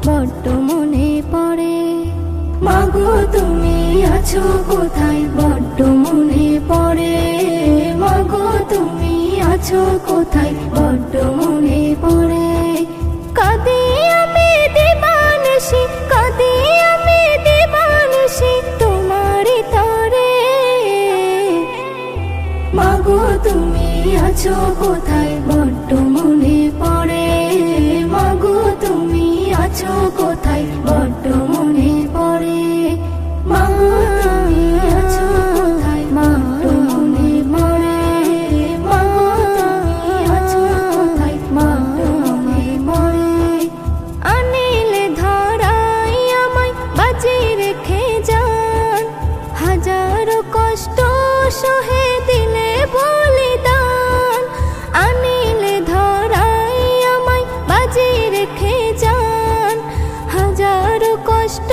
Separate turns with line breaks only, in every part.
বড্ড মনে পড়ে। মাগো তুমি আছো কোথায়, বড্ড মনে পড়ে। মাগো তুমি আছো কোথায়, বড্ড মনে পড়ে। কাঁদি আমি দিবানিশি, কাঁদি আমি দিবানিশি তোমারই তরে। মাগো তুমি আছো কোথায়, বড্ড মনে পড়ে। মাগো তুমি আছো কোথায়, বড্ড মনে পড়ে। মা তুমি আছো কোথায়, বড্ড মনে পড়ে। মা তুমি আছো কোথায়, বড্ড মনে পড়ে। আনিলে ধরাই আমায় বাজি রেখে যান, হাজারো কষ্ট সহে দিলে বলিদান। আনিলে ধরাই আমায় বাজি রেখে যান, হাজারো কষ্ট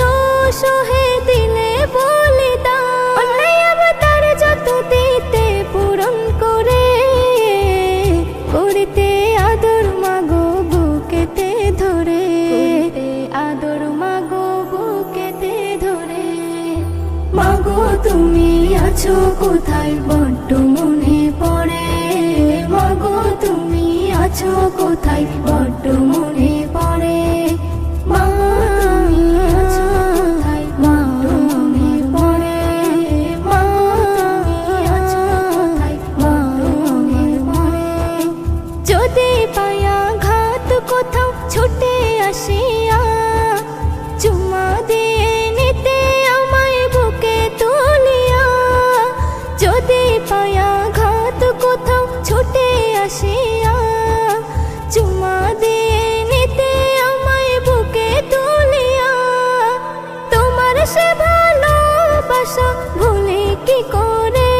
সহে দিলে বলিদান। অন্যায় অবতার যত দিতে পূরণ করে, করিতে আদর মাগো বুকেতে ধরে। আদর মাগো বুকেতে ধরে। মাগো তুমি আছো কোথায়, বড্ড মনে পড়ে। মাগো তুমি আছো কোথায়, বড্ড মনে পড়ে। মা তুমি আছো কোথায়, বড্ড মনে পড়ে। মা তুমি আছো কোথায়, বড্ড মনে পড়ে। যদি পায়া ঘাত কোথাও ছুটে আসিয়া, চুমা দিয়ে নিতে আমায় বুকে তুলিয়া। যদি পায়া ঘাত কোথাও ছুটে আসিয়া, চুমা দিয়ে নিতে আমায় বুকে তুলিয়া। তোমার সে ভালোবাসা ভুলে কি করে,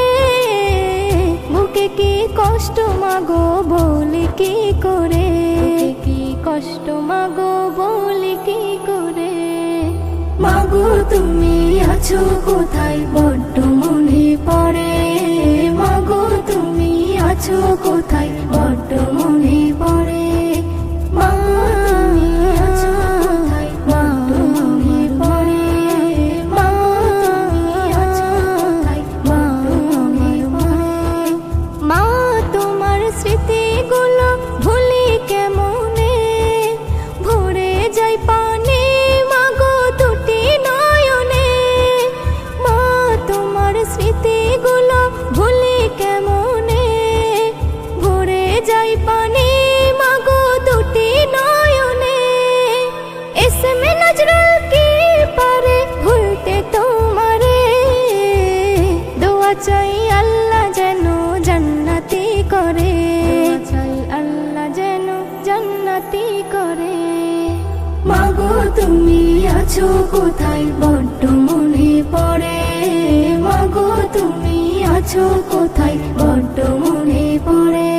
বুকে কি কষ্ট মাগো বলি কি করে। কি কষ্ট মাগো বলি কি করে। মাগো তুমি আছো কোথায়, বড্ড মনে পড়ে। মাগো তুমি আছো কোথায়, বড্ড মনে পড়ে। মা তুমি আছো কোথায়, বড্ড মনে পড়ে। মা তুমি আছো কোথায়, বড্ড মনে পড়ে। মা তোমার স্মৃতিগুলো ভুলি কেমনে, ভরে যাই পানি মাগো দুটি নয়নে। মা তোমার স্মৃতিগুলো ভুলি কেমনে, ভরে যাই পানি মাগো দুটি নয়নে। এসমে নজরুল কি পারে ভুলতে তোমারে, দোয়া চাই আল্লাহ যেন জান্নাতি করে। চাই আল্লাহ যেন জান্নাতি করে। মাগো তুমি আছো কোথায়, বড্ড মনে পড়ে। মাগো তুমি আছো কোথায়, বড্ড মনে পড়ে।